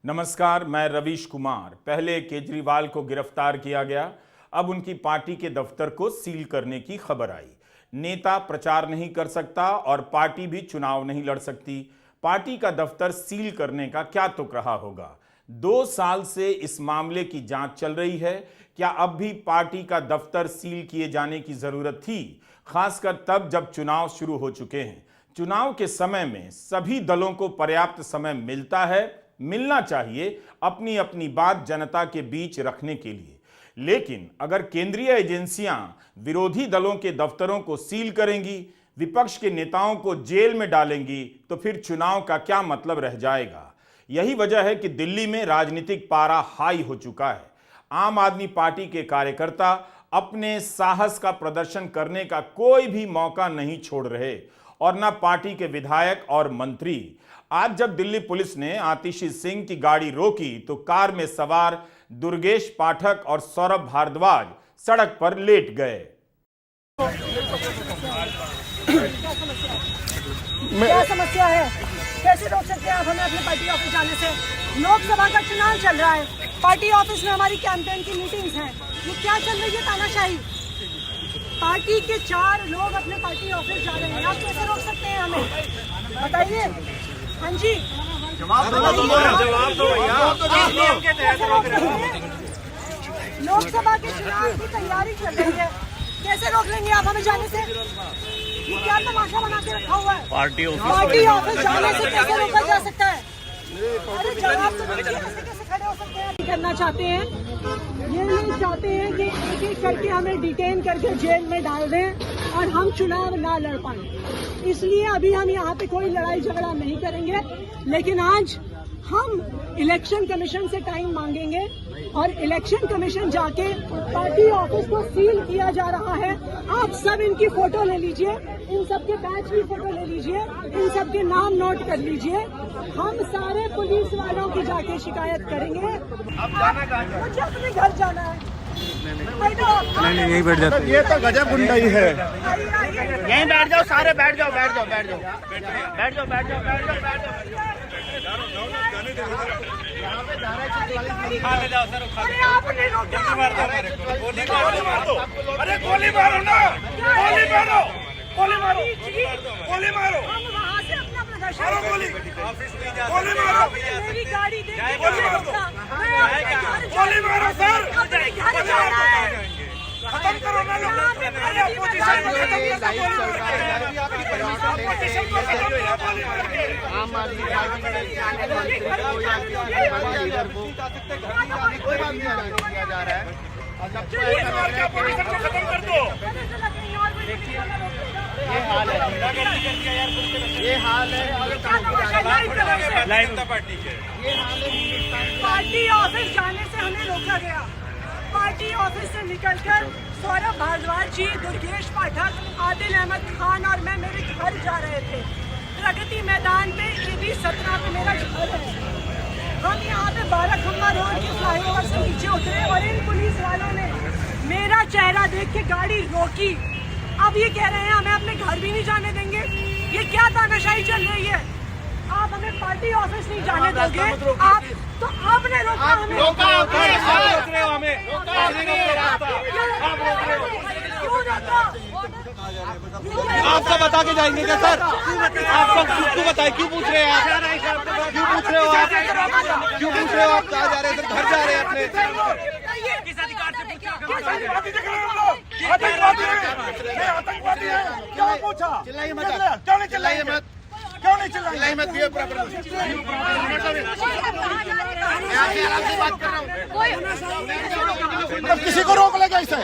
नमस्कार, मैं रवीश कुमार। पहले केजरीवाल को गिरफ्तार किया गया, अब उनकी पार्टी के दफ्तर को सील करने की खबर आई। नेता प्रचार नहीं कर सकता और पार्टी भी चुनाव नहीं लड़ सकती। पार्टी का दफ्तर सील करने का क्या तुक रहा होगा? 2 साल से इस मामले की जांच चल रही है। क्या अब भी पार्टी का दफ्तर सील किए जाने की जरूरत थी, खासकर तब जब चुनाव शुरू हो चुके हैं? चुनाव के समय में सभी दलों को पर्याप्त समय मिलना चाहिए अपनी अपनी बात जनता के बीच रखने के लिए। लेकिन अगर केंद्रीय एजेंसियां विरोधी दलों के दफ्तरों को सील करेंगी, विपक्ष के नेताओं को जेल में डालेंगी, तो फिर चुनाव का क्या मतलब रह जाएगा? यही वजह है कि दिल्ली में राजनीतिक पारा हाई हो चुका है। आम आदमी पार्टी के कार्यकर्ता अपने साहस का प्रदर्शन करने का कोई भी मौका नहीं छोड़ रहे और न पार्टी के विधायक और मंत्री। आज जब दिल्ली पुलिस ने आतिशी सिंह की गाड़ी रोकी तो कार में सवार दुर्गेश पाठक और सौरभ भारद्वाज सड़क पर लेट गए। क्या समस्या है? कैसे रोक सकते हैं आप हमें अपने पार्टी ऑफिस जाने से? लोकसभा का चुनाव चल रहा है, पार्टी ऑफिस में हमारी कैंपेन की मीटिंग्स हैं। ये क्या चल रही है तानाशाही? पार्टी के 4 लोग अपने पार्टी ऑफिस जा रहे हैं, आप कैसे रोक सकते हैं हमें? बताइए। हाँ जी, जवाब दो भैया। लोकसभा के चुनाव की तैयारी चल रही है, कैसे रोक लेंगे आप हमें जाने से? ये क्या तमाशा बना के रखा हुआ है? पार्टी ऑफिस जाने से कैसे रोका जा सकता है? अरे जवाब तो दीजिए, कैसे खड़े हो सकते हैं? करना चाहते हैं, ये नहीं चाहते हैं कि एक एक करके हमें डिटेन करके जेल में डाल दें और हम चुनाव ना लड़ पाए। इसलिए अभी हम यहाँ पे कोई लड़ाई झगड़ा नहीं करेंगे, लेकिन आज हम इलेक्शन कमीशन से टाइम मांगेंगे और इलेक्शन कमीशन जाके पार्टी ऑफिस को सील किया जा रहा है। आप सब इनकी फोटो ले लीजिए, इन सबके बैच की फोटो ले लीजिए, इन सबके नाम नोट कर लीजिए। हम सारे पुलिस वालों की जाके शिकायत करेंगे। मुझे अपने घर जाना है। नहीं यही बैठ जाते। ये तो गजब गुंडाई है। यहीं बैठ जाओ, सारे बैठ जाओ। अरे आपने रोका। अरे गोली मारो ना, गोली मारो। हम वहाँ से अपना प्रदर्शन मारो गोली मारो। मेरी गाड़ी देखिए, गोली मारो सर। घर जाना है। खत्म करो ना लोग। अरे अपोजिशन को खत्म आम आदमी पार्टी कोई बात नहीं किया जा रहा है। अपोजिशन को खत्म कर दो। ये हाल है पार्टी के। पार्टी ऑफिस जाने से हमें रोका गया। पार्टी ऑफिस से निकलकर सौरभ भारद्वाज जी, दुर्गेश पाठक, आदिल अहमद खान और मैं मेरे घर जा रहे थे। प्रगति मैदान पे AB 17 पे मेरा घर है। हम यहाँ पे 12 खम्बा रोड के फ्लाईओवर से नीचे उतरे और इन पुलिस वालों ने मेरा चेहरा देख के गाड़ी रोकी। अब ये कह रहे हैं हमें अपने घर भी नहीं जाने देंगे। ये क्या तानाशाही चल रही है? आप हमें पार्टी ऑफिस नहीं जाने दोगे? आप तो आपने रोका हमें। क्यों रोका? आपको बता के जाएंगे क्या सर? आपको क्यों बताए? क्यों पूछ रहे हैं आप? क्यों पूछ रहे हो आप? कहाँ जा रहे हैं? घर जा रहे हैं अपने। किस अधिकार से पूछा? आतंकवादी है। क्या पूछा? चिल्लाइए मत। क्यों नहीं चिल्लाइए मत। आराम से बात कर रहा हूँ। किसी को रोक लेगा इसे?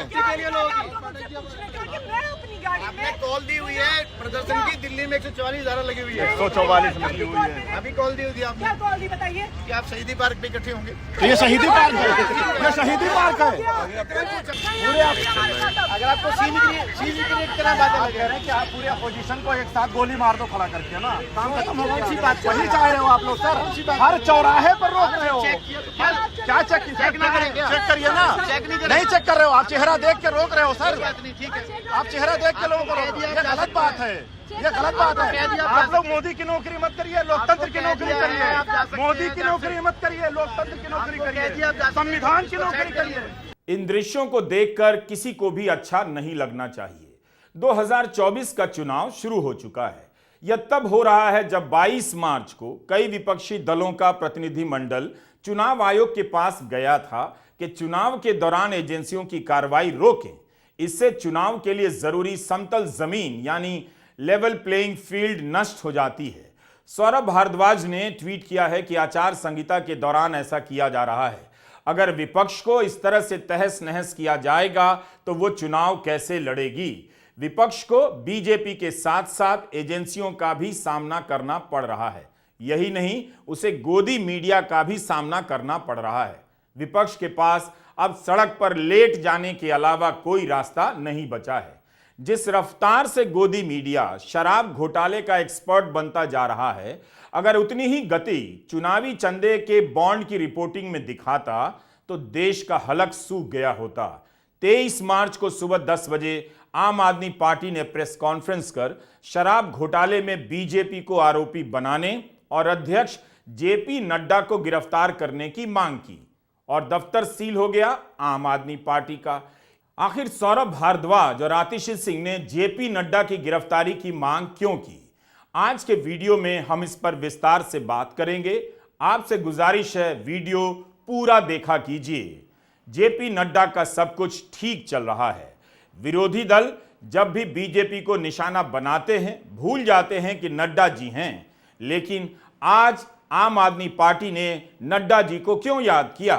आपने कॉल दी हुई है प्रदर्शन की। दिल्ली में 144 धारा लगी हुई है। 144 लगी हुई है। अभी कॉल दी हुई आपने। क्या कॉल दी बताइए? कि आप शहीदी पार्क पे इकट्ठे होंगे। तो ये शहीदी पार्क है। ये शहीदी पार्क है। अगर आपको सीन की एक तरह बातें लग रहा है कि आप पूरे अपोजिशन को एक साथ गोली मार दो खड़ा करके ना, काम खत्म होगा। वही चाह रहे हो आप लोग सर? हर चौराहे पर रोक रहे हो। क्या चेक करिए ना, नहीं चेक कर रहे हो आप, चेहरा देख के रोक रहे हो सर, आप चेहरा देख के लोगों को रोक रहे हो, ये गलत बात है, ये गलत बात है। आप लोग मोदी की नौकरी मत करिए, लोकतंत्र की नौकरी करिए, मोदी की नौकरी मत करिए, लोकतंत्र की नौकरी करिए, संविधान की नौकरी करिए। इन दृश्यों को देखकर किसी को भी अच्छा नहीं लगना चाहिए। 2024 का चुनाव शुरू हो चुका है। यह तब हो रहा है जब 22 मार्च को कई विपक्षी दलों का प्रतिनिधिमंडल चुनाव आयोग के पास गया था कि चुनाव के दौरान एजेंसियों की कार्रवाई रोकें। इससे चुनाव के लिए जरूरी समतल जमीन यानी लेवल प्लेइंग फील्ड नष्ट हो जाती है। सौरभ भारद्वाज ने ट्वीट किया है कि आचार संहिता के दौरान ऐसा किया जा रहा है। अगर विपक्ष को इस तरह से तहस नहस किया जाएगा तो वो चुनाव कैसे लड़ेगी। विपक्ष को बीजेपी के साथ साथ एजेंसियों का भी सामना करना पड़ रहा है। यही नहीं, उसे गोदी मीडिया का भी सामना करना पड़ रहा है। विपक्ष के पास अब सड़क पर लेट जाने के अलावा कोई रास्ता नहीं बचा है। जिस रफ्तार से गोदी मीडिया शराब घोटाले का एक्सपर्ट बनता जा रहा है, अगर उतनी ही गति चुनावी चंदे के बॉन्ड की रिपोर्टिंग में दिखाता तो देश का हलक सूख गया होता। 23 मार्च को सुबह 10 बजे आम आदमी पार्टी ने प्रेस कॉन्फ्रेंस कर शराब घोटाले में बीजेपी को आरोपी बनाने और अध्यक्ष जेपी नड्डा को गिरफ्तार करने की मांग की और दफ्तर सील हो गया आम आदमी पार्टी का। आखिर सौरभ भारद्वाज और आतिशी सिंह ने जेपी नड्डा की गिरफ्तारी की मांग क्यों की? आज के वीडियो में हम इस पर विस्तार से बात करेंगे। आपसे गुजारिश है, वीडियो पूरा देखा कीजिए। जेपी नड्डा का सब कुछ ठीक चल रहा है। विरोधी दल जब भी बीजेपी को निशाना बनाते हैं भूल जाते हैं कि नड्डा जी हैं, लेकिन आज आम आदमी पार्टी ने नड्डा जी को क्यों याद किया?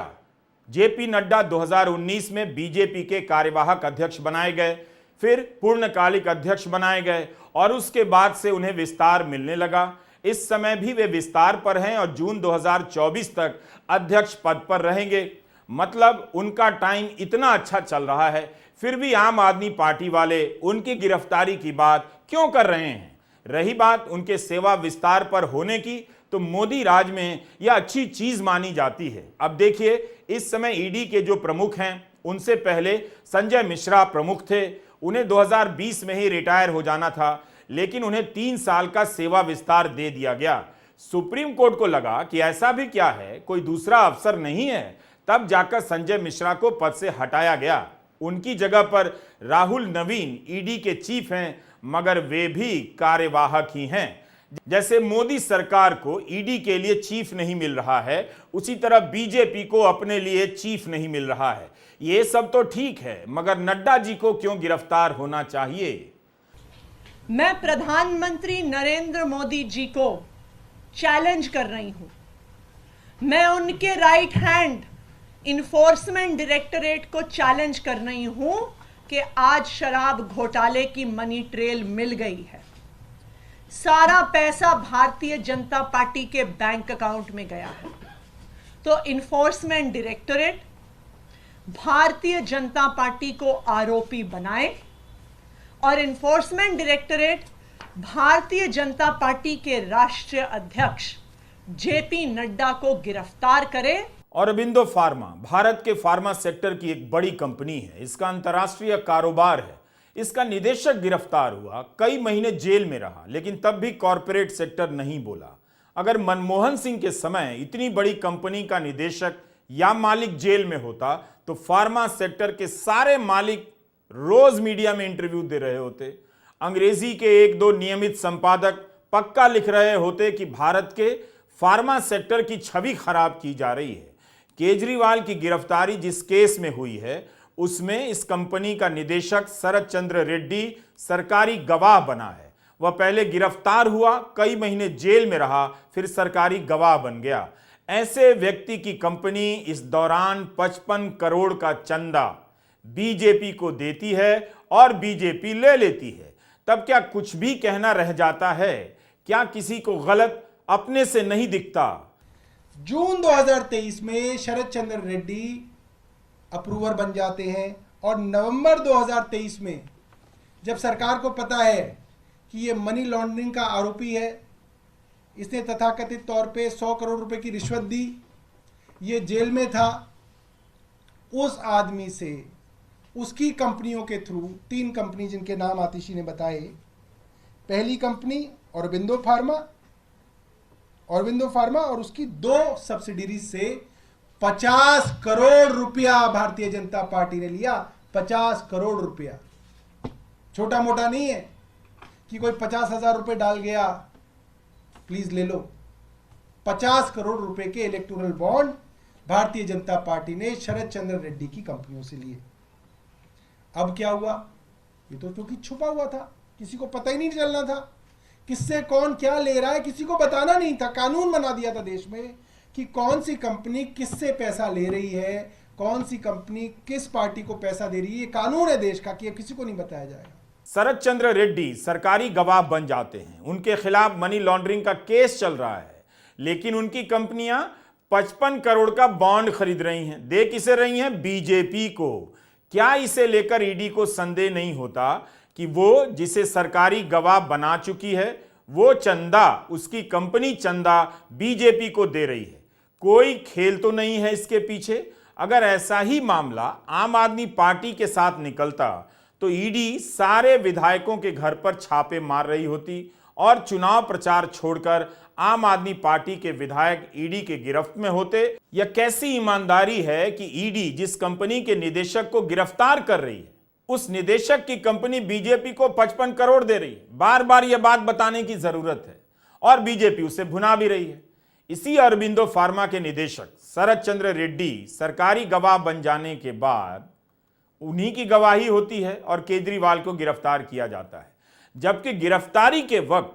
जेपी नड्डा 2019 में बीजेपी के कार्यवाहक अध्यक्ष बनाए गए, फिर पूर्णकालिक अध्यक्ष बनाए गए और उसके बाद से उन्हें विस्तार मिलने लगा। इस समय भी वे विस्तार पर हैं और जून 2024 तक अध्यक्ष पद पर रहेंगे। मतलब उनका टाइम इतना अच्छा चल रहा है, फिर भी आम आदमी पार्टी वाले उनकी गिरफ्तारी की बात क्यों कर रहे हैं? रही बात उनके सेवा विस्तार पर होने की, तो मोदी राज में यह अच्छी चीज मानी जाती है। अब देखिए, इस समय ईडी के जो प्रमुख हैं, उनसे पहले संजय मिश्रा प्रमुख थे। उन्हें 2020 में ही रिटायर हो जाना था, लेकिन उन्हें 3 साल का सेवा विस्तार दे दिया गया। सुप्रीम कोर्ट को लगा कि ऐसा भी क्या है, कोई दूसरा अफसर नहीं है, तब जाकर संजय मिश्रा को पद से हटाया गया। उनकी जगह पर राहुल नवीन ईडी के चीफ हैं, मगर वे भी कार्यवाहक ही हैं। जैसे मोदी सरकार को ईडी के लिए चीफ नहीं मिल रहा है, उसी तरह बीजेपी को अपने लिए चीफ नहीं मिल रहा है। ये सब तो ठीक है, मगर नड्डा जी को क्यों गिरफ्तार होना चाहिए? मैं प्रधानमंत्री नरेंद्र मोदी जी को चैलेंज कर रही हूं। मैं उनके राइट हैंड इन्फोर्समेंट डायरेक्टरेट को चैलेंज कर रही हूं कि आज शराब घोटाले की मनी ट्रेल मिल गई है। सारा पैसा भारतीय जनता पार्टी के बैंक अकाउंट में गया है। तो enforcement directorate Bharatiya Janata party को आरोपी बनाए और enforcement directorate Bharatiya Janata party के राष्ट्रीय अध्यक्ष जेपी नड्डा को गिरफ्तार करे। औरोबिंदो फार्मा भारत के फार्मा सेक्टर की एक बड़ी कंपनी है। इसका अंतर्राष्ट्रीय कारोबार है। इसका निदेशक गिरफ्तार हुआ, कई महीने जेल में रहा, लेकिन तब भी कॉरपोरेट सेक्टर नहीं बोला। अगर मनमोहन सिंह के समय इतनी बड़ी कंपनी का निदेशक या मालिक जेल में होता तो फार्मा सेक्टर के सारे मालिक रोज मीडिया में इंटरव्यू दे रहे होते। अंग्रेजी के 1-2 नियमित संपादक पक्का लिख रहे होते कि भारत के फार्मा सेक्टर की छवि खराब की जा रही है। केजरीवाल की गिरफ्तारी जिस केस में हुई है, उसमें इस कंपनी का निदेशक शरद चंद्र रेड्डी सरकारी गवाह बना है। वह पहले गिरफ्तार हुआ, कई महीने जेल में रहा, फिर सरकारी गवाह बन गया। ऐसे व्यक्ति की कंपनी इस दौरान 55 करोड़ का चंदा बीजेपी को देती है और बीजेपी ले लेती है। तब क्या कुछ भी कहना रह जाता है? क्या किसी को गलत अपने से नहीं दिखता? जून 2023 में शरद चंद्र रेड्डी अप्रूवर बन जाते हैं और नवंबर 2023 में जब सरकार को पता है कि ये मनी लॉन्ड्रिंग का आरोपी है, इसने तथाकथित तौर पे 100 करोड़ रुपए की रिश्वत दी, ये जेल में था, उस आदमी से उसकी कंपनियों के थ्रू 3 कंपनी जिनके नाम आतिशी ने बताए, पहली कंपनी औरबिंदो फार्मा और उसकी 2 सब्सिडीज से 50 करोड़ रुपया भारतीय जनता पार्टी ने लिया। 50 करोड़ रुपया छोटा मोटा नहीं है कि कोई 50,000 रुपए डाल गया प्लीज ले लो। 50 करोड़ रुपए के electoral bond Bharatiya Janata party ने शरद चंद्र रेड्डी की कंपनियों से लिए। अब क्या हुआ? ये तो क्योंकि छुपा हुआ था, किसी को पता ही नहीं चलना था किससे कौन क्या ले रहा है, किसी को बताना नहीं था। कानून बना दिया था देश में कि कौन सी कंपनी किससे पैसा ले रही है, कौन सी कंपनी किस पार्टी को पैसा दे रही है। ये कानून है देश का कि ये किसी को नहीं बताया जाएगा। शरद चंद्र रेड्डी सरकारी गवाह बन जाते हैं, उनके खिलाफ मनी लॉन्ड्रिंग का केस चल रहा है, लेकिन उनकी कंपनियां 55 करोड़ का बॉन्ड खरीद रही हैं। दे किसे रही हैं? बीजेपी को। क्या इसे लेकर ईडी को संदेह नहीं होता कि वो जिसे सरकारी गवाह बना चुकी है वो चंदा, उसकी कंपनी चंदा बीजेपी को दे रही है? कोई खेल तो नहीं है इसके पीछे? अगर ऐसा ही मामला आम आदमी पार्टी के साथ निकलता तो ईडी सारे विधायकों के घर पर छापे मार रही होती और चुनाव प्रचार छोड़कर आम आदमी पार्टी के विधायक ईडी के गिरफ्त में होते। यह कैसी ईमानदारी है कि ईडी जिस कंपनी के निदेशक को गिरफ्तार कर रही है, उस निदेशक की कंपनी बीजेपी को 55 करोड़ दे रही है। बार बार यह बात बताने की जरूरत है और बीजेपी उसे भुना भी रही है। इसी औरबिंदो फार्मा के निदेशक शरद चंद्र रेड्डी सरकारी गवाह बन जाने के बाद उन्हीं की गवाही होती है और केजरीवाल को गिरफ्तार किया जाता है, जबकि गिरफ्तारी के वक्त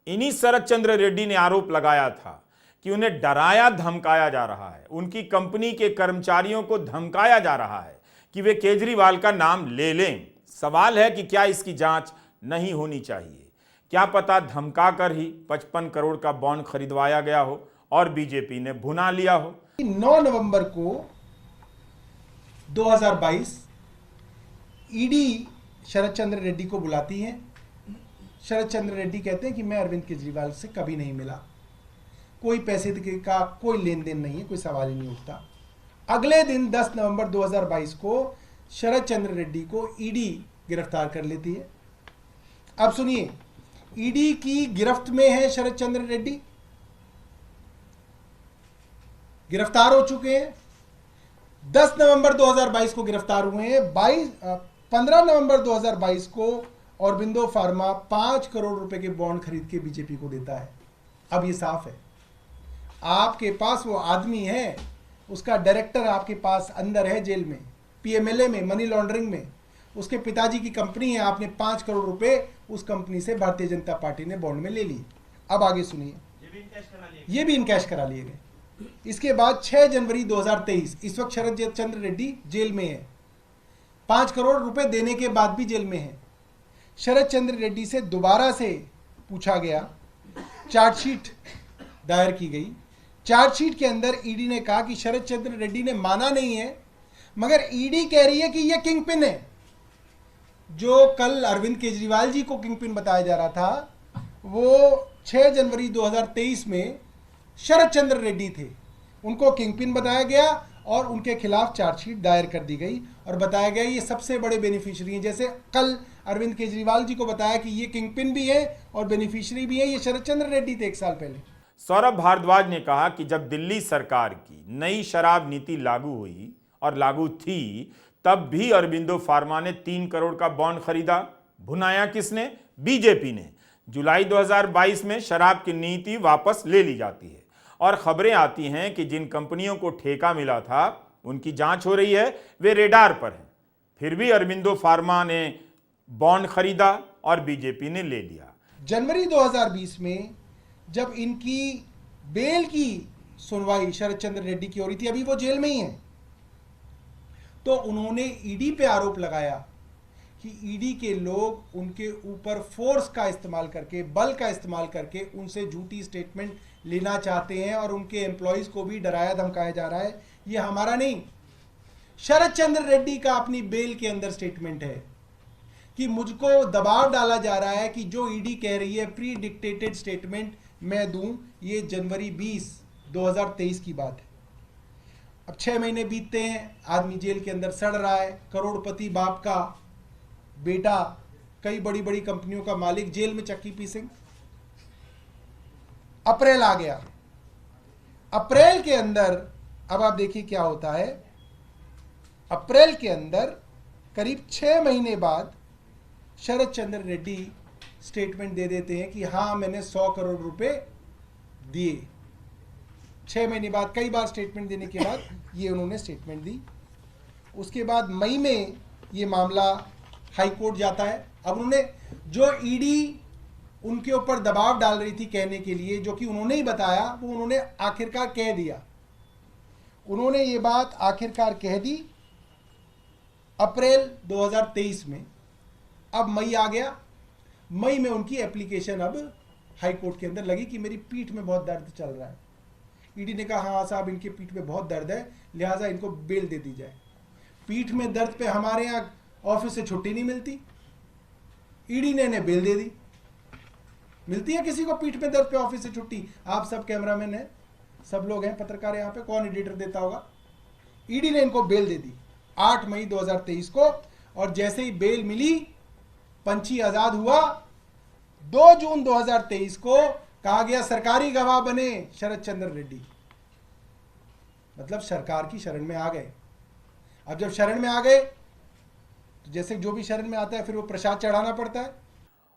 इन्हीं शरद चंद्र रेड्डी ने आरोप लगाया था कि उन्हें डराया धमकाया जा रहा है, उनकी कंपनी के कर्मचारियों को धमकाया जा रहा है कि वे केजरीवाल का नाम ले लें। सवाल है कि क्या इसकी जांच नहीं होनी चाहिए? क्या पता धमका कर ही 55 करोड़ का बॉन्ड खरीदवाया गया हो और बीजेपी ने भुना लिया हो। 9 नवंबर को 2022 ईडी शरद चंद्र रेड्डी को बुलाती है। शरद चंद्र रेड्डी कहते हैं कि मैं अरविंद केजरीवाल से कभी नहीं मिला, कोई पैसे का कोई लेन देन नहीं है, कोई सवाल ही नहीं उठता। अगले दिन 10 नवंबर 2022 को शरद चंद्र रेड्डी को ईडी गिरफ्तार कर लेती है। अब सुनिए, ईडी की गिरफ्त में है शरद चंद्र रेड्डी, गिरफ्तार हो चुके हैं। 10 नवंबर 2022 को गिरफ्तार हुए हैं। 15 नवंबर 2022 को औरबिंदो फार्मा 5 करोड़ रुपए के बॉन्ड खरीद के बीजेपी को देता है। अब ये साफ है, आपके पास वो आदमी है, उसका डायरेक्टर आपके पास अंदर है जेल में, पीएमएलए में, मनी लॉन्ड्रिंग में, उसके पिताजी की कंपनी है। आपने 5 करोड़ रुपए उस कंपनी से भारतीय जनता पार्टी ने बॉन्ड में ले लिए। अब आगे सुनिए, ये भी इनकैश करा लिए गए। इसके बाद 6 जनवरी 2023, इस वक्त शरद चंद्र रेड्डी जेल में है, 5 करोड़ रुपए देने के बाद भी जेल में है। शरद चंद्र रेड्डी से दोबारा से पूछा गया, चार्जशीट दायर की गई। चार्जशीट के अंदर ईडी ने कहा कि शरद चंद्र रेड्डी ने माना नहीं है, मगर ईडी कह रही है कि यह किंगपिन है। जो कल अरविंद केजरीवाल जी को किंगपिन बताया जा रहा था, वो 6 जनवरी 2023 में शरद चंद्र रेड्डी थे, उनको किंगपिन बताया गया और उनके खिलाफ चार्जशीट दायर कर दी गई और बताया गया ये सबसे बड़े बेनिफिशियरी हैं। जैसे कल अरविंद केजरीवाल जी को बताया कि ये किंगपिन भी है और बेनिफिशियरी भी है, ये शरद चंद्र रेड्डी थे 1 साल पहले। सौरभ भारद्वाज ने कहा कि जब दिल्ली सरकार की नई शराब नीति लागू हुई और लागू थी, तब भी औरबिंदो फार्मा ने 3 करोड़ का बॉन्ड खरीदा। भुनाया किसने? बीजेपी ने। जुलाई 2022 में शराब की नीति वापस ले ली जाती है और खबरें आती हैं कि जिन कंपनियों को ठेका मिला था उनकी जांच हो रही है, वे रेडार पर हैं। फिर भी औरबिंदो फार्मा ने बॉन्ड खरीदा और बीजेपी ने ले लिया। जनवरी 2020 में जब इनकी बेल की सुनवाई शरद चंद्र रेड्डी की हो रही थी, अभी वो जेल में ही हैं, तो उन्होंने ईडी पे आरोप लगाया कि ईडी के लोग उनके ऊपर फोर्स का इस्तेमाल करके, बल का इस्तेमाल करके उनसे झूठी स्टेटमेंट लेना चाहते हैं और उनके एम्प्लॉयज को भी डराया धमकाया जा रहा है। ये हमारा नहीं, शरद चंद्र रेड्डी का अपनी बेल के अंदर स्टेटमेंट है कि मुझको दबाव डाला जा रहा है कि जो ईडी कह रही है प्री डिक्टेटेड स्टेटमेंट मैं दूं। ये जनवरी 20, 2023 की बात है। अब 6 महीने बीतते हैं, आदमी जेल के अंदर सड़ रहा है। करोड़पति बाप का बेटा, कई बड़ी बड़ी कंपनियों का मालिक जेल में चक्की पीसेंगे। अप्रैल आ गया। अप्रैल के अंदर अब आप देखिए क्या होता है। अप्रैल के अंदर करीब 6 महीने बाद शरद चंद्र रेड्डी स्टेटमेंट दे देते हैं कि हाँ मैंने 100 करोड़ रुपए दिए। 6 महीने बाद कई बार स्टेटमेंट देने के बाद ये उन्होंने स्टेटमेंट दी। उसके बाद मई में ये मामला हाई कोर्ट जाता है। अब उन्होंने जो ईडी उनके ऊपर दबाव डाल रही थी कहने के लिए, जो कि उन्होंने ही बताया, वो उन्होंने आखिरकार कह दिया। उन्होंने ये बात आखिरकार कह दी अप्रैल 2023 में। अब मई आ गया। मई में उनकी एप्लीकेशन अब हाई कोर्ट के अंदर लगी कि मेरी पीठ में बहुत दर्द चल रहा है। ईडी ने कहा हाँ साहब इनके पीठ में बहुत दर्द है, लिहाजा इनको बेल दे दी जाए। पीठ में दर्द पे हमारे यहाँ ऑफिस से छुट्टी नहीं मिलती, ईडी ने इन्हें बेल दे दी। मिलती है किसी को पीठ में दर्द पे ऑफिस से छुट्टी? आप सब कैमरामैन हैं, सब लोग हैं, पत्रकार यहाँ पे, कौन एडिटर देता होगा? ईडी ने इनको बेल दे दी 8 मई 2023 को। और जैसे ही बेल मिली, पंछी आजाद हुआ। 2 जून 2023 को कहा गया सरकारी गवाह बने शरद चंद्र रेड्डी। मतलब सरकार की शरण में आ गए। अब जब शरण में आ गए तो जैसे जो भी शरण में आता है फिर वो प्रसाद चढ़ाना पड़ता है।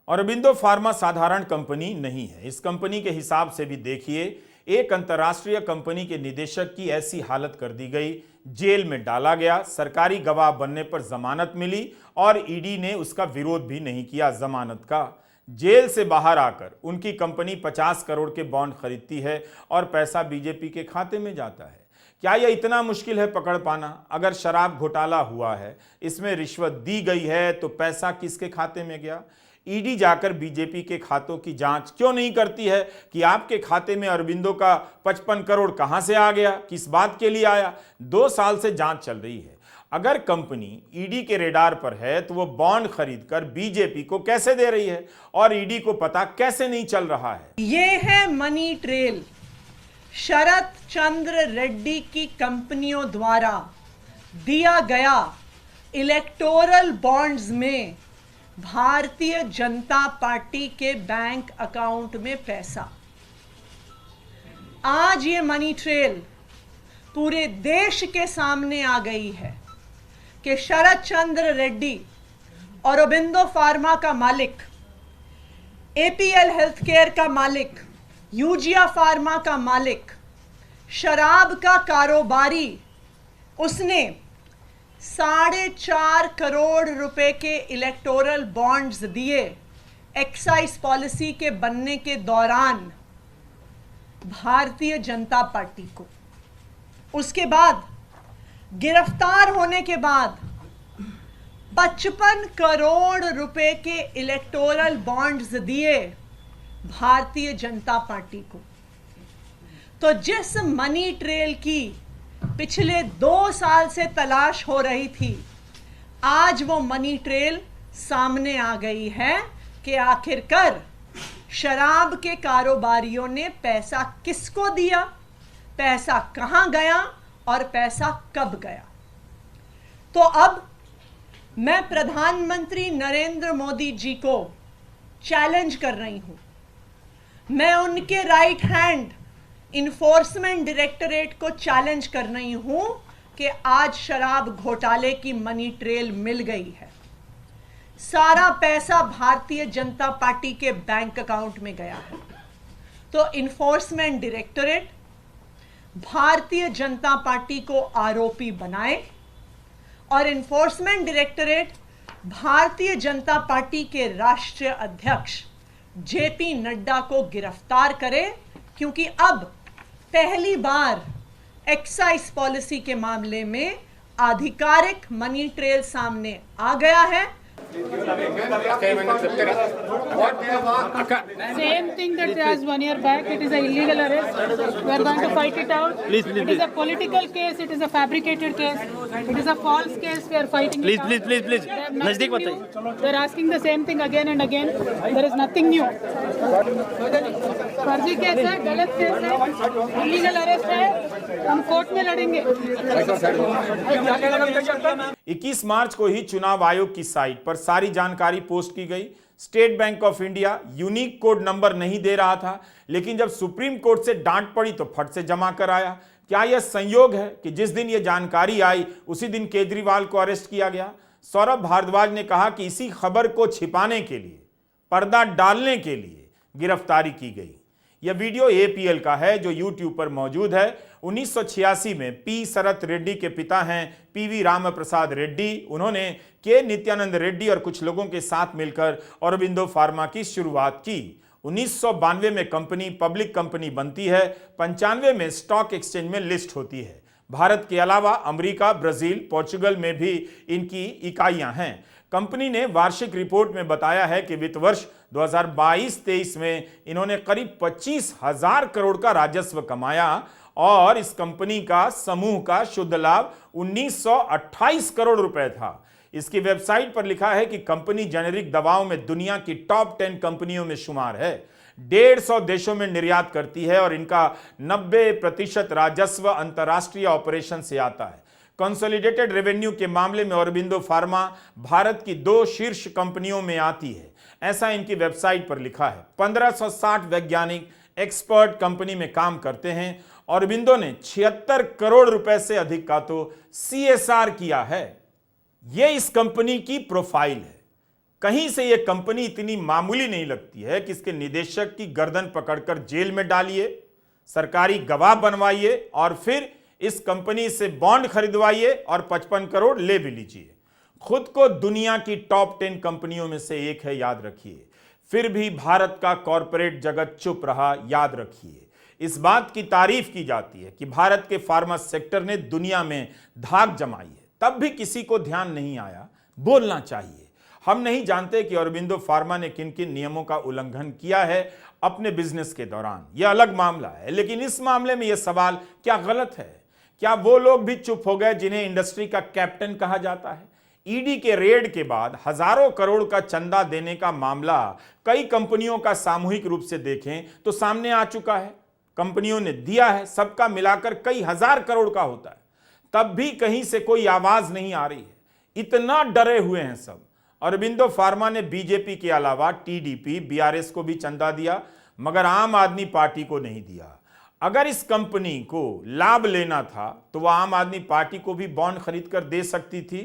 औरोबिंदो फार्मा साधारण कंपनी नहीं है। इस कंपनी के हिसाब से भी देखिए, एक अंतर्राष्ट्रीय कंपनी के निदेशक की ऐसी हालत कर दी गई, जेल में डाला गया, सरकारी गवाह बनने पर जमानत मिली और ईडी ने उसका विरोध भी नहीं किया जमानत का। जेल से बाहर आकर उनकी कंपनी 50 करोड़ के बॉन्ड खरीदती है और पैसा बीजेपी के खाते में जाता है। क्या यह इतना मुश्किल है पकड़ पाना? अगर शराब घोटाला हुआ है, इसमें रिश्वत दी गई है, तो पैसा किसके खाते में गया? ईडी जाकर बीजेपी के खातों की जांच क्यों नहीं करती है कि आपके खाते में अरबिंदो का 55 करोड़ कहां से आ गया, किस बात के लिए आया? 2 साल से जांच चल रही है। अगर कंपनी ईडी के रेडार पर है तो वो बॉन्ड खरीदकर बीजेपी को कैसे दे रही है और ईडी को पता कैसे नहीं चल रहा है? ये है मनी ट्रेल। शरद चंद्र रेड्डी की कंपनियों द्वारा दिया गया इलेक्टोरल बॉन्ड्स में भारतीय जनता पार्टी के बैंक अकाउंट में पैसा। आज ये मनी ट्रेल पूरे देश के सामने आ गई है कि शरद चंद्र रेड्डी, औरोबिंदो फार्मा का मालिक, एपीएल हेल्थकेयर का मालिक, यूजिया फार्मा का मालिक, शराब का कारोबारी, उसने 4.5 करोड़ रुपए के इलेक्टोरल बॉन्ड्स दिए एक्साइज पॉलिसी के बनने के दौरान भारतीय जनता पार्टी को। उसके बाद गिरफ्तार होने के बाद 55 करोड़ रुपए के इलेक्टोरल बॉन्ड्स दिए भारतीय जनता पार्टी को। तो जिस मनी ट्रेल की पिछले 2 साल से तलाश हो रही थी, आज वो मनी ट्रेल सामने आ गई है कि आखिरकार शराब के कारोबारियों ने पैसा किसको दिया, पैसा कहां गया और पैसा कब गया। तो अब मैं प्रधानमंत्री नरेंद्र मोदी जी को चैलेंज कर रही हूं। मैं उनके राइट हैंड इन्फोर्समेंट डायरेक्टरेट को चैलेंज कर रही हूं कि आज शराब घोटाले की मनी ट्रेल मिल गई है। सारा पैसा भारतीय जनता पार्टी के बैंक अकाउंट में गया है। तो enforcement directorate Bharatiya Janata party को आरोपी बनाए और enforcement directorate Bharatiya Janata party के राष्ट्रीय अध्यक्ष जेपी नड्डा को गिरफ्तार करे, क्योंकि अब पहली बार एक्साइज पॉलिसी के मामले में आधिकारिक मनी ट्रेल सामने आ गया है। Same thing that was 1 year back. It is an illegal arrest. We are going to fight it out. It is a political case. It is a fabricated case. It is a false case. We are fighting it out. Please. They are asking the same thing again and again. There is nothing new. फर्जी case है, गलत case है, illegal arrest है। हम court में लड़ेंगे। 21 मार्च को ही चुनाव आयोग की साइट पर सारी जानकारी पोस्ट की गई। State bank of India unique code number नहीं दे रहा था, लेकिन जब सुप्रीम कोर्ट से डांट पड़ी तो फट से जमा कर आया। क्या यह संयोग है कि जिस दिन यह जानकारी आई उसी दिन केजरीवाल को अरेस्ट किया गया? सौरभ भारद्वाज ने कहा कि इसी खबर को छिपाने के लिए, पर्दा डालने के लिए गिरफ्तारी की गई। यह वीडियो एपीएल का है जो यूट्यूब पर मौजूद है। 1986 में पी शरत रेड्डी के पिता हैं पीवी राम प्रसाद रेड्डी। उन्होंने के नित्यानंद रेड्डी और कुछ लोगों के साथ मिलकर औरोबिंदो फार्मा की शुरुआत की। 1992 में कंपनी पब्लिक कंपनी बनती है। 95 में स्टॉक एक्सचेंज में लिस्ट होती है। भारत के अलावा अमेरिका, ब्राजील, पोर्चुगल में भी इनकी इकाइयां हैं। कंपनी ने वार्षिक रिपोर्ट में बताया है कि वित्त वर्ष 2022-23 में इन्होंने करीब 25,000 करोड़ का राजस्व कमाया और इस कंपनी का समूह का शुद्ध लाभ 1928 करोड़ रुपए था। इसकी वेबसाइट पर लिखा है कि कंपनी जेनेरिक दवाओं में दुनिया की टॉप 10 कंपनियों में शुमार है। 150 देशों में निर्यात करती है और इनका 90% राजस्व अंतर्राष्ट्रीय ऑपरेशन से आता है। कंसोलिडेटेड रेवेन्यू के मामले में औरोबिंदो फार्मा भारत की 2 शीर्ष कंपनियों में आती है, ऐसा इनकी वेबसाइट पर लिखा है। 1560 वैज्ञानिक एक्सपर्ट कंपनी में काम करते हैं। औरोबिंदो ने 76 करोड़ रुपए से अधिक का तो CSR किया है। यह इस कंपनी की प्रोफाइल है। कहीं से यह कंपनी इतनी मामूली नहीं लगती है कि इसके निदेशक की गर्दन पकड़कर जेल में डालिए, सरकारी गवाह बनवाइए और फिर इस कंपनी से बॉन्ड खरीदवाइए और 55 करोड़ ले भी लीजिए। खुद को दुनिया की टॉप 10 कंपनियों में से एक है, याद रखिए। फिर भी भारत का कॉरपोरेट जगत चुप रहा, याद रखिए। इस बात की तारीफ की जाती है कि भारत के फार्मा सेक्टर ने दुनिया में धाक जमाई है, तब भी किसी को ध्यान नहीं आया। बोलना चाहिए। हम नहीं जानते कि औरोबिंदो फार्मा ने किन किन नियमों का उल्लंघन किया है अपने बिजनेस के दौरान, यह अलग मामला है। लेकिन इस मामले में यह सवाल क्या गलत है? क्या वो लोग भी चुप हो गए जिन्हें इंडस्ट्री का कैप्टन कहा जाता है? ईडी के रेड के बाद हजारों करोड़ का चंदा देने का मामला कई कंपनियों का सामूहिक रूप से देखें तो सामने आ चुका है। कंपनियों ने दिया है, सबका मिलाकर कई हजार करोड़ का होता है, तब भी कहीं से कोई आवाज नहीं आ रही है। इतना डरे हुए हैं सब। औरोबिंदो फार्मा ने बीजेपी के अलावा टीडीपी, बीआरएस को भी चंदा दिया, मगर आम आदमी पार्टी को नहीं दिया। अगर इस कंपनी को लाभ लेना था तो वह आम आदमी पार्टी को भी बॉन्ड खरीद कर दे सकती थी।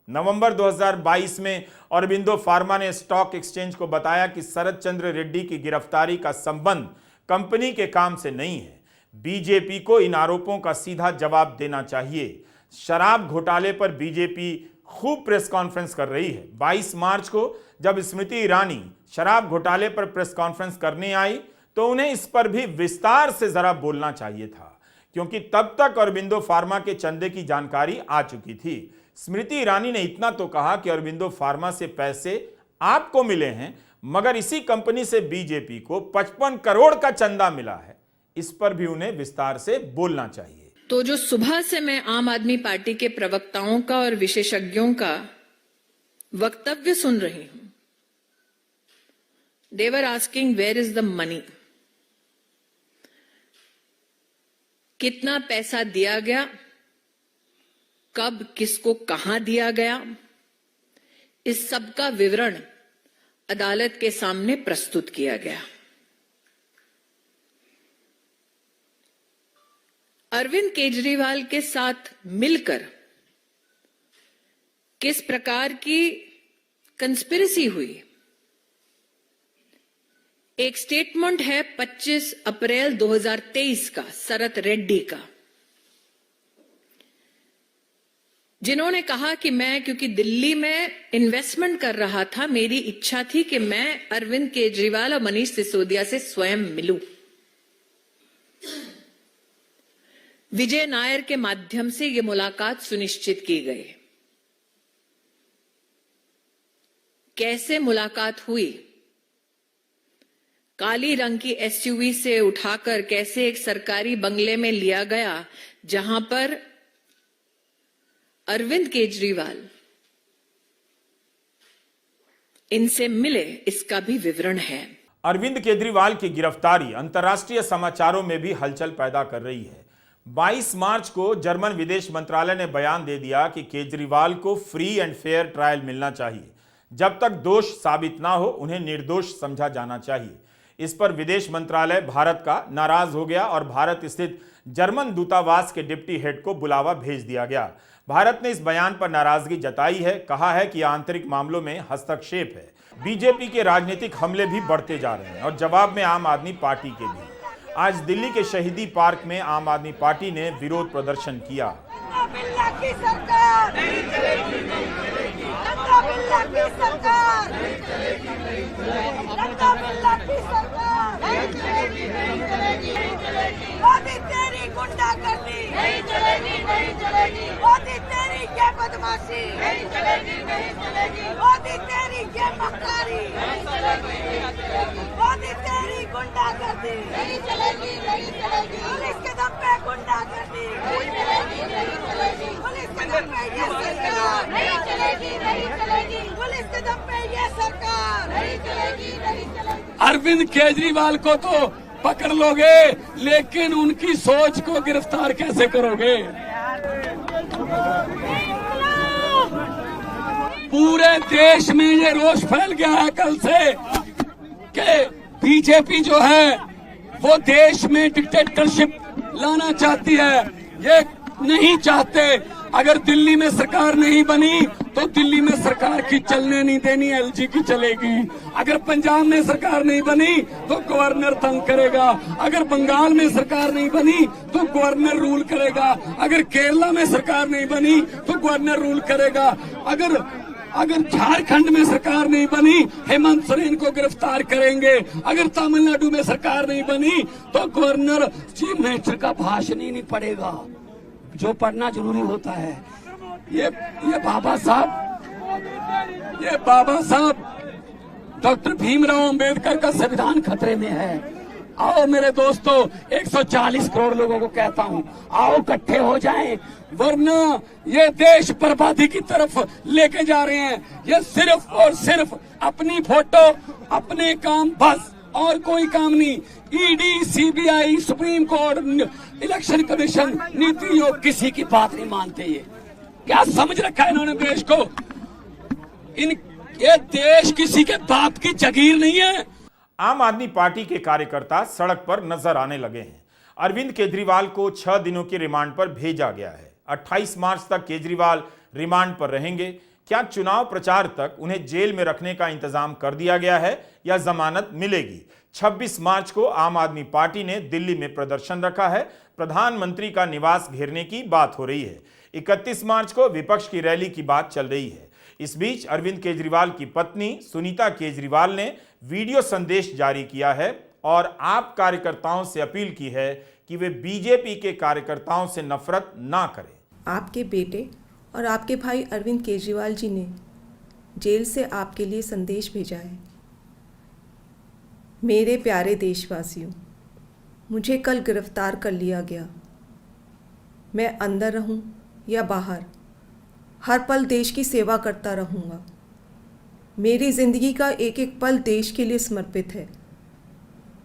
नवंबर 2022 में औरोबिंदो फार्मा ने स्टॉक एक्सचेंज को बताया कि शरद चंद्र रेड्डी की गिरफ्तारी का संबंध कंपनी के काम से नहीं है। बीजेपी को इन आरोपों का सीधा जवाब देना चाहिए। शराब घोटाले पर बीजेपी खूब प्रेस कॉन्फ्रेंस कर रही है। 22 मार्च को जब स्मृति ईरानी शराब घोटाले पर प्रेस कॉन्फ्रेंस करने आई तो उन्हें इस पर भी विस्तार से जरा बोलना चाहिए था, क्योंकि तब तक औरोबिंदो फार्मा के चंदे की जानकारी आ चुकी थी। स्मृति ईरानी ने इतना तो कहा कि औरोबिंदो फार्मा से पैसे आपको मिले हैं, मगर इसी कंपनी से बीजेपी को 55 करोड़ का चंदा मिला है। इस पर भी उन्हें विस्तार से बोलना चाहिए। तो जो सुबह से मैं आम आदमी पार्टी के प्रवक्ताओं का और विशेषज्ञों का वक्तव्य सुन रही हूं, they were asking where is the money? कितना पैसा दिया गया, कब किसको कहां दिया गया, इस सब का विवरण अदालत के सामने प्रस्तुत किया गया। अरविंद केजरीवाल के साथ मिलकर किस प्रकार की कंस्पिरेसी हुई, एक स्टेटमेंट है 25 अप्रैल 2023 का शरत रेड्डी का, जिन्होंने कहा कि मैं क्योंकि दिल्ली में इन्वेस्टमेंट कर रहा था, मेरी इच्छा थी कि मैं अरविंद केजरीवाल और मनीष सिसोदिया से स्वयं मिलूं। विजय नायर के माध्यम से यह मुलाकात सुनिश्चित की गई। कैसे मुलाकात हुई? काली रंग की एसयूवी से उठाकर कैसे एक सरकारी बंगले में लिया गया, जहां पर अरविंद केजरीवाल इनसे मिले, इसका भी विवरण है। अरविंद केजरीवाल की गिरफ्तारी अंतर्राष्ट्रीय समाचारों में भी हलचल पैदा कर रही है। 22 मार्च को जर्मन विदेश मंत्रालय ने बयान दे दिया कि केजरीवाल को फ्री एंड फेयर ट्रायल मिलना चाहिए। जब तक दोष साबित ना हो उन्हें निर्दोष समझा जाना चाहिए। इस पर विदेश मंत्रालय भारत का नाराज हो गया और भारत स्थित जर्मन दूतावास के डिप्टी हेड को बुलावा भेज दिया गया। भारत ने इस बयान पर नाराजगी जताई है, कहा है कि आंतरिक मामलों में हस्तक्षेप है। बीजेपी के राजनीतिक हमले भी बढ़ते जा रहे हैं और जवाब में आम आदमी पार्टी के भी। आज दिल्ली के शहीदी पार्क में आम आदमी पार्टी ने विरोध प्रदर्शन किया। बिल्ला की सरकार नहीं चलेगी, नंदा बिल्ला की सरकार नहीं चलेगी, नंदा बिल्ला की सरकार नहीं चलेगी, नहीं चलेगी, नहीं चलेगी। मोदी तेरी गुंडागर्दी नहीं चलेगी, नहीं चलेगी। मोदी तेरी ये बदमाशी नहीं चलेगी, नहीं चलेगी। मोदी तेरी ये मक्कारी नहीं चलेगी, नहीं चलेगी। मोदी तेरी गुंडागर्दी नहीं चलेगी, नहीं चलेगी। पुलिस के दम पे गुंडागर्दी नहीं चलेगी, नहीं चलेगी। पुलिस के दम पे ये सरकार नहीं चलेगी, नहीं चलेगी। पुलिस के दम पे ये सरकार नहीं चलेगी, नहीं चलेगी। अरविंद केजरीवाल को तो पकड़ लोगे, लेकिन उनकी सोच को गिरफ्तार कैसे करोगे? पूरे देश में ये रोष फैल गया है कल से कि बीजेपी जो है वो देश में डिक्टेटरशिप लाना चाहती है। ये नहीं चाहते। अगर दिल्ली में सरकार नहीं बनी तो दिल्ली में सरकार की चलने नहीं देनी, एलजी की चलेगी। अगर पंजाब में सरकार नहीं बनी तो गवर्नर तंग करेगा। अगर बंगाल में सरकार नहीं बनी तो गवर्नर रूल करेगा। अगर केरला में सरकार नहीं बनी तो गवर्नर रूल करेगा। अगर झारखंड में सरकार नहीं बनी हेमंत सोरेन को गिरफ्तार करेंगे। अगर तमिलनाडु में सरकार नहीं बनी तो गवर्नर चीफ मिनिस्टर का भाषण ही नहीं पड़ेगा, जो पढ़ना जरूरी होता है। ये बाबा साहब डॉक्टर भीमराव अंबेडकर का संविधान खतरे में है। आओ मेरे दोस्तों, 140 करोड़ लोगों को कहता हूँ, आओ इकट्ठे हो जाएं, वरना ये देश बर्बादी की तरफ लेके जा रहे हैं। ये सिर्फ और सिर्फ अपनी फोटो, अपने काम, बस और कोई काम नहीं। ED, CBI, supreme court, election commission, NITI Aayog किसी की बात नहीं मानते। ये क्या समझ रखा है इन्होंने देश को? ये देश किसी के बाप की जागीर नहीं है। आम आदमी पार्टी के कार्यकर्ता सड़क पर नजर आने लगे हैं। अरविंद केजरीवाल को 6 दिनों की रिमांड पर भेजा गया है। 28 मार्च तक केजरीवाल रिमांड पर रहेंगे। क्या चुनाव प्रचार तक उन्हें जेल में रखने का इंतजाम कर दिया गया है या जमानत मिलेगी? 26 मार्च को आम आदमी पार्टी ने दिल्ली में प्रदर्शन रखा है। प्रधानमंत्री का निवास घेरने की बात हो रही है। 31 मार्च को विपक्ष की रैली की बात चल रही है। इस बीच अरविंद केजरीवाल की पत्नी सुनीता केजरीवाल ने वीडियो संदेश जारी किया है और आप कार्यकर्ताओं से अपील की है कि वे बीजेपी के कार्यकर्ताओं से नफरत ना करें। आपके बेटे और आपके भाई अरविंद केजरीवाल जी ने जेल से आपके लिए संदेश भेजा है। मेरे प्यारे देशवासियों, मुझे कल गिरफ्तार कर लिया गया। मैं अंदर रहूं या बाहर, हर पल देश की सेवा करता रहूँगा। मेरी ज़िंदगी का एक एक पल देश के लिए समर्पित है।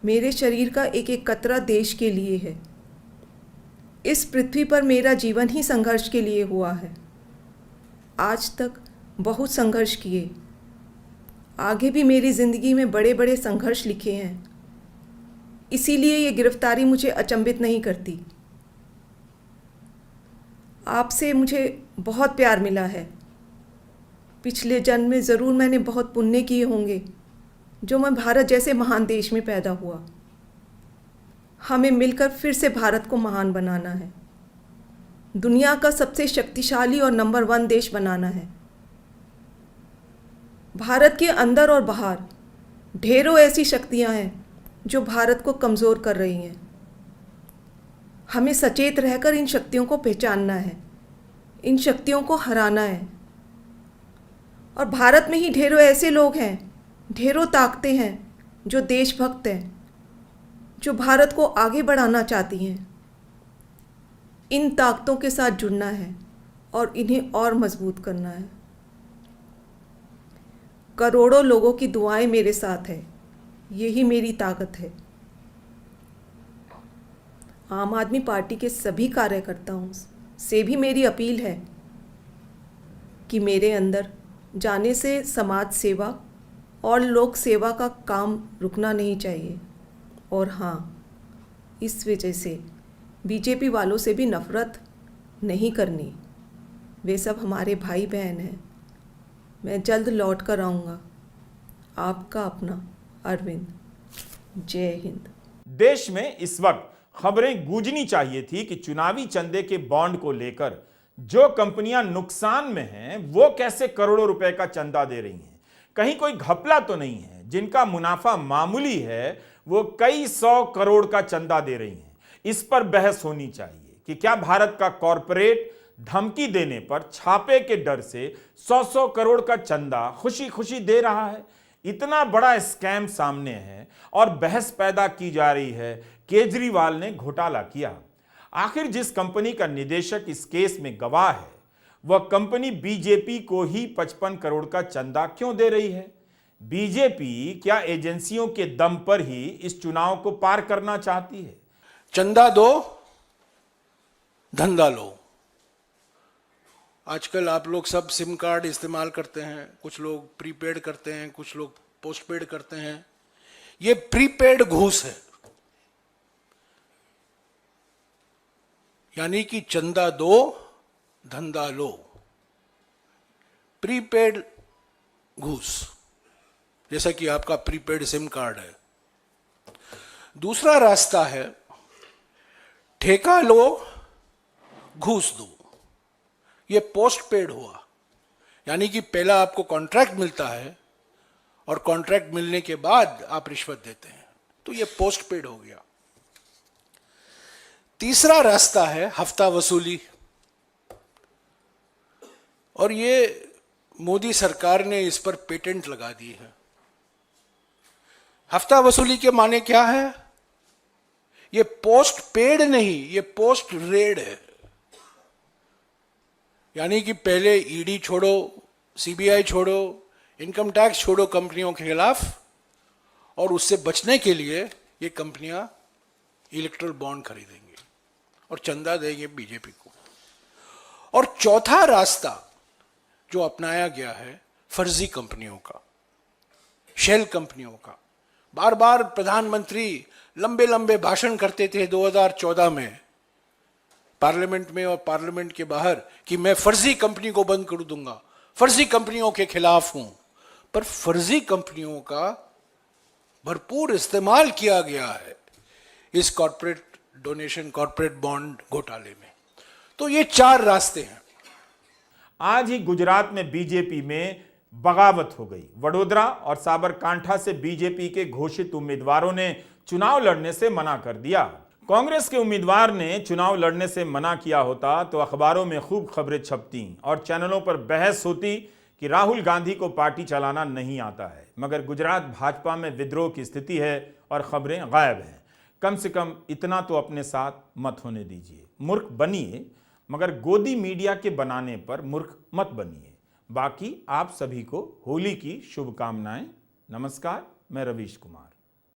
मेरे शरीर का एक एक कतरा देश के लिए है। इस पृथ्वी पर मेरा जीवन ही संघर्ष के लिए हुआ है। आज तक बहुत संघर्ष किए, आगे भी मेरी ज़िंदगी में बड़े बड़े संघर्ष लिखे हैं। इसीलिए ये गिरफ्तारी मुझे अचंभित नहीं करती। आपसे मुझे बहुत प्यार मिला है। पिछले जन्म में ज़रूर मैंने बहुत पुण्य किए होंगे जो मैं भारत जैसे महान देश में पैदा हुआ। हमें मिलकर फिर से भारत को महान बनाना है, दुनिया का सबसे शक्तिशाली और नंबर 1 देश बनाना है। भारत के अंदर और बाहर ढेरों ऐसी शक्तियां हैं जो भारत को कमज़ोर कर रही हैं। हमें सचेत रहकर इन शक्तियों को पहचानना है, इन शक्तियों को हराना है। और भारत में ही ढेरों ऐसे लोग हैं, ढेरों ताकतें हैं जो देशभक्त हैं, जो भारत को आगे बढ़ाना चाहती हैं। इन ताकतों के साथ जुड़ना है और इन्हें और मजबूत करना है। करोड़ों लोगों की दुआएं मेरे साथ है, यही मेरी ताकत है। आम आदमी पार्टी के सभी कार्यकर्ताओं से भी मेरी अपील है कि मेरे अंदर जाने से समाज सेवा और लोक सेवा का काम रुकना नहीं चाहिए। और हाँ, इस वजह से बीजेपी वालों से भी नफ़रत नहीं करनी। वे सब हमारे भाई बहन हैं। मैं जल्द लौट कर आऊँगा। आपका अपना अरविंद। जय हिंद। देश में इस वक्त खबरें गूंजनी चाहिए थी कि चुनावी चंदे के बॉन्ड को लेकर जो कंपनियां नुकसान में हैं वो कैसे करोड़ों रुपए का चंदा दे रही हैं। कहीं कोई घपला तो नहीं है। जिनका मुनाफा मामूली है वो कई 100 करोड़ का चंदा दे रही हैं। इस पर बहस होनी चाहिए कि क्या भारत का कॉरपोरेट धमकी देने पर छापे के डर से 100 करोड़ का चंदा खुशी खुशी दे रहा है। इतना बड़ा स्कैम सामने है और बहस पैदा की जा रही है केजरीवाल ने घोटाला किया। आखिर जिस कंपनी का निदेशक इस केस में गवाह है वह कंपनी बीजेपी को ही 55 करोड़ का चंदा क्यों दे रही है? बीजेपी क्या एजेंसियों के दम पर ही इस चुनाव को पार करना चाहती है? चंदा दो, धंधा लो। आजकल आप लोग सब सिम कार्ड इस्तेमाल करते हैं, कुछ लोग प्रीपेड करते हैं, कुछ लोग पोस्टपेड करते हैं। ये प्रीपेड घूस है, यानी कि चंदा दो, धंधा लो। प्रीपेड घूस, जैसा कि आपका प्रीपेड सिम कार्ड है। दूसरा रास्ता है ठेका लो, घूस दो। ये पोस्ट पेड हुआ, यानी कि पहला आपको कॉन्ट्रैक्ट मिलता है और कॉन्ट्रैक्ट मिलने के बाद आप रिश्वत देते हैं, तो ये पोस्ट पेड हो गया। तीसरा रास्ता है हफ्ता वसूली, और ये मोदी सरकार ने इस पर पेटेंट लगा दी है। हफ्ता वसूली के माने क्या है? ये पोस्ट पेड नहीं, ये पोस्ट रेड है। यानी कि पहले ईडी छोड़ो, सीबीआई छोड़ो, इनकम टैक्स छोड़ो कंपनियों के खिलाफ, और उससे बचने के लिए ये कंपनियां इलेक्ट्रल बॉन्ड खरीदेंगी और चंदा देंगे बीजेपी को। और चौथा रास्ता जो अपनाया गया है फर्जी कंपनियों का, शेल कंपनियों का। बार बार प्रधानमंत्री लंबे लंबे भाषण करते थे 2014 में पार्लियामेंट में और पार्लियामेंट के बाहर कि मैं फर्जी कंपनी को बंद कर दूंगा, फर्जी कंपनियों के खिलाफ हूं। पर फर्जी कंपनियों का भरपूर इस्तेमाल किया गया है इस कॉर्पोरेट डोनेशन, कॉर्पोरेट बॉन्ड घोटाले में। तो ये 4 रास्ते हैं। आज ही गुजरात में बीजेपी में बगावत हो गई। वडोदरा और साबरकांठा से बीजेपी के घोषित उम्मीदवारों ने चुनाव लड़ने से मना कर दिया। कांग्रेस के उम्मीदवार ने चुनाव लड़ने से मना किया होता तो अखबारों में खूब खबरें छपती और चैनलों पर बहस होती कि राहुल गांधी को पार्टी चलाना नहीं आता है। मगर गुजरात भाजपा में विद्रोह की स्थिति है और खबरें गायब हैं। कम से कम इतना तो अपने साथ मत होने दीजिए। मूर्ख बनिए मगर गोदी मीडिया के बनाने पर मूर्ख मत बनिए। बाकी आप सभी को होली की शुभकामनाएं। नमस्कार, मैं रवीश कुमार।